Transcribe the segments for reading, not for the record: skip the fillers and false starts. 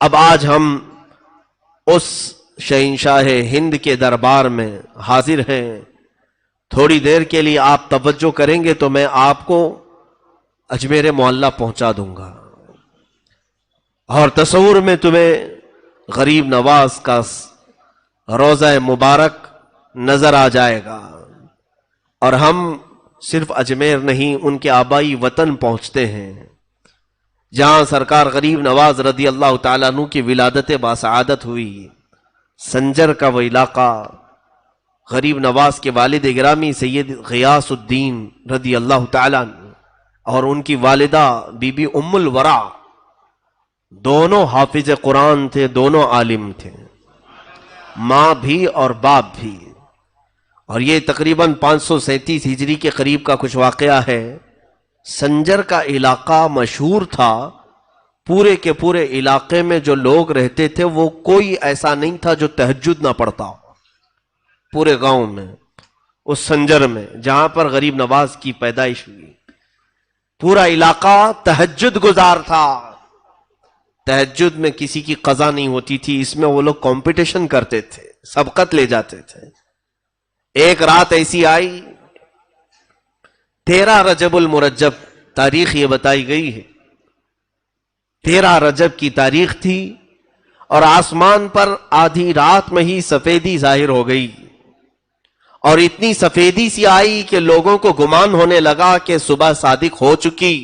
اب آج ہم اس شہنشاہ ہند کے دربار میں حاضر ہیں. تھوڑی دیر کے لیے آپ توجہ کریں گے تو میں آپ کو اجمیر معلیٰ پہنچا دوں گا، اور تصور میں تمہیں غریب نواز کا روضہ مبارک نظر آ جائے گا. اور ہم صرف اجمیر نہیں، ان کے آبائی وطن پہنچتے ہیں جہاں سرکار غریب نواز رضی اللہ تعالیٰ عنہ کی ولادت باسعادت ہوئی. سنجر کا وہ علاقہ، غریب نواز کے والد گرامی سید غیاث الدین رضی اللہ تعالیٰ عنہ اور ان کی والدہ بی بی ام الورا، دونوں حافظ قرآن تھے، دونوں عالم تھے، ماں بھی اور باپ بھی. اور یہ تقریباً 537 ہجری کے قریب کا کچھ واقعہ ہے. سنجر کا علاقہ مشہور تھا، پورے کے پورے علاقے میں جو لوگ رہتے تھے وہ کوئی ایسا نہیں تھا جو تہجد نہ پڑھتا ہو. پورے گاؤں میں، اس سنجر میں جہاں پر غریب نواز کی پیدائش ہوئی، پورا علاقہ تہجد گزار تھا. تہجد میں کسی کی قضا نہیں ہوتی تھی، اس میں وہ لوگ کمپٹیشن کرتے تھے، سبقت لے جاتے تھے. ایک رات ایسی آئی، 13 رجب المرجب تاریخ یہ بتائی گئی ہے، 13 رجب کی تاریخ تھی، اور آسمان پر آدھی رات میں ہی سفیدی ظاہر ہو گئی، اور اتنی سفیدی سی آئی کہ لوگوں کو گمان ہونے لگا کہ صبح صادق ہو چکی.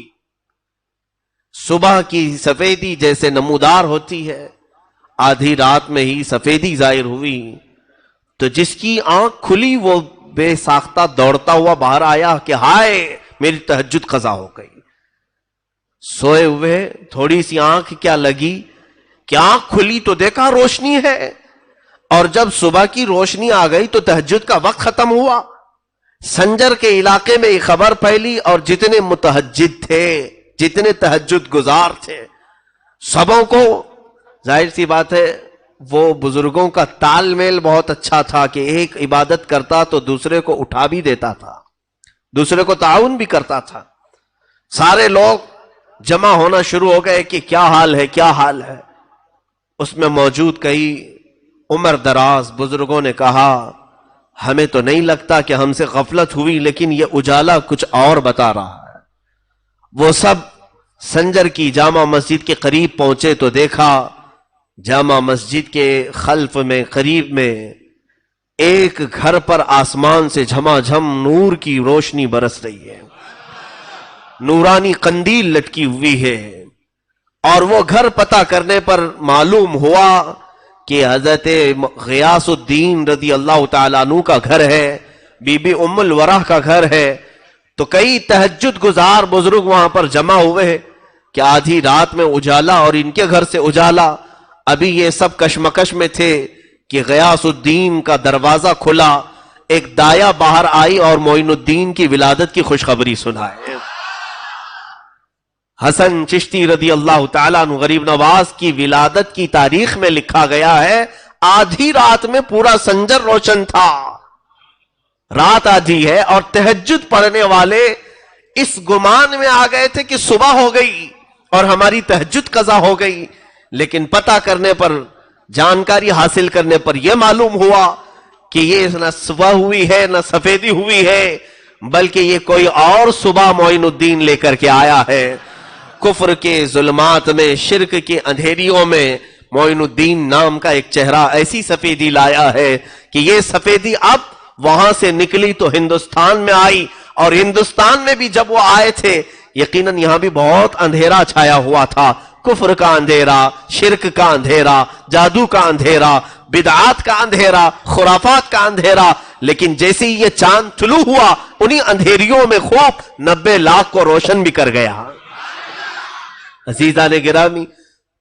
صبح کی سفیدی جیسے نمودار ہوتی ہے، آدھی رات میں ہی سفیدی ظاہر ہوئی. تو جس کی آنکھ کھلی وہ بے ساختہ دوڑتا ہوا باہر آیا کہ ہائے میری تہجد قضا ہو گئی. سوئے ہوئے تھوڑی سی آنکھ کیا لگی کہ آنکھ کھلی تو دیکھا روشنی ہے، اور جب صبح کی روشنی آ گئی تو تہجد کا وقت ختم ہوا. سنجر کے علاقے میں یہ خبر پھیلی، اور جتنے متہجد تھے، جتنے تہجد گزار تھے، سبوں کو ظاہر سی بات ہے وہ بزرگوں کا تال میل بہت اچھا تھا کہ ایک عبادت کرتا تو دوسرے کو اٹھا بھی دیتا تھا، دوسرے کو تعاون بھی کرتا تھا. سارے لوگ جمع ہونا شروع ہو گئے کہ کیا حال ہے، کیا حال ہے. اس میں موجود کئی عمر دراز بزرگوں نے کہا ہمیں تو نہیں لگتا کہ ہم سے غفلت ہوئی، لیکن یہ اجالا کچھ اور بتا رہا ہے. وہ سب سنجر کی جامع مسجد کے قریب پہنچے تو دیکھا جامع مسجد کے خلف میں قریب میں ایک گھر پر آسمان سے جھماجھم نور کی روشنی برس رہی ہے، نورانی قندیل لٹکی ہوئی ہے. اور وہ گھر پتہ کرنے پر معلوم ہوا کہ حضرت غیاث الدین رضی اللہ تعالیٰ عنہ کا گھر ہے، بی بی ام الورا کا گھر ہے. تو کئی تہجد گزار بزرگ وہاں پر جمع ہوئے کہ آدھی رات میں اجالا اور ان کے گھر سے اجالا. ابھی یہ سب کشمکش میں تھے کہ غیاث الدین کا دروازہ کھلا، ایک دایا باہر آئی اور معین الدین کی ولادت کی خوشخبری سنائے. حسن چشتی رضی اللہ تعالیٰ عنہ غریب نواز کی ولادت کی تاریخ میں لکھا گیا ہے آدھی رات میں پورا سنجر روشن تھا. رات آدھی ہے اور تہجد پڑھنے والے اس گمان میں آ گئے تھے کہ صبح ہو گئی اور ہماری تہجد قضا ہو گئی. لیکن پتہ کرنے پر، جانکاری حاصل کرنے پر یہ معلوم ہوا کہ یہ نہ صبح ہوئی ہے نہ سفیدی ہوئی ہے، بلکہ یہ کوئی اور صبح معین الدین لے کر کے آیا ہے. کفر کے ظلمات میں، شرک کے اندھیریوں میں معین الدین نام کا ایک چہرہ ایسی سفیدی لایا ہے کہ یہ سفیدی اب وہاں سے نکلی تو ہندوستان میں آئی. اور ہندوستان میں بھی جب وہ آئے تھے یقیناً یہاں بھی بہت اندھیرا چھایا ہوا تھا، کفر کا اندھیرا، شرک کا اندھیرا، جادو کا اندھیرا، بدعات کا اندھیرا، خرافات کا اندھیرا. لیکن جیسے ہی یہ چاند طلوع ہوا انہی اندھیریوں میں خوب 90 لاکھ کو روشن بھی کر گیا. عزیزان گرامی،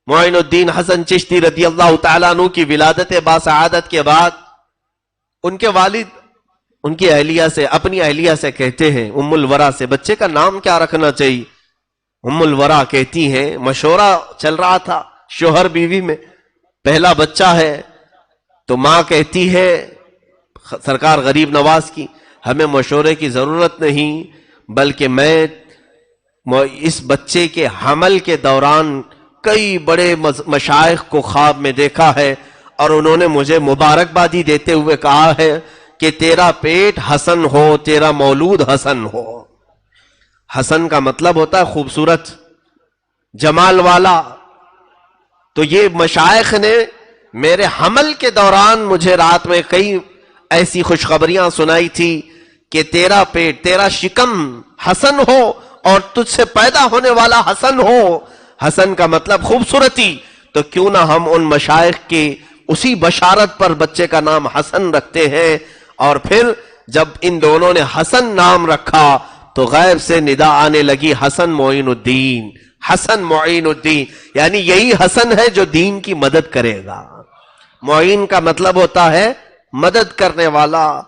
معین الدین حسن چشتی رضی اللہ تعالیٰ عنہ کی ولادت باسعادت کے بعد ان کے والد ان کی اہلیہ سے، اپنی اہلیہ سے کہتے ہیں، ام الورا سے، بچے کا نام کیا رکھنا چاہیے؟ ام الورا کہتی ہیں، مشورہ چل رہا تھا شوہر بیوی میں، پہلا بچہ ہے تو ماں کہتی ہے سرکار غریب نواز کی ہمیں مشورے کی ضرورت نہیں، بلکہ میں اس بچے کے حمل کے دوران کئی بڑے مشائخ کو خواب میں دیکھا ہے اور انہوں نے مجھے مبارکبادی دیتے ہوئے کہا ہے کہ تیرا پیٹ حسن ہو، تیرا مولود حسن ہو۔ حسن کا مطلب ہوتا ہے خوبصورت، جمال والا۔ تو یہ مشائخ نے میرے حمل کے دوران مجھے رات میں کئی ایسی خوشخبریاں سنائی تھی کہ تیرا پیٹ، تیرا شکم حسن ہو اور تجھ سے پیدا ہونے والا حسن ہو۔ حسن کا مطلب خوبصورتی، تو کیوں نہ ہم ان مشائخ کی اسی بشارت پر بچے کا نام حسن رکھتے ہیں۔ اور پھر جب ان دونوں نے حسن نام رکھا تو غیب سے ندا آنے لگی، حسن معین الدین، حسن معین الدین، یعنی یہی حسن ہے جو دین کی مدد کرے گا۔ معین کا مطلب ہوتا ہے مدد کرنے والا،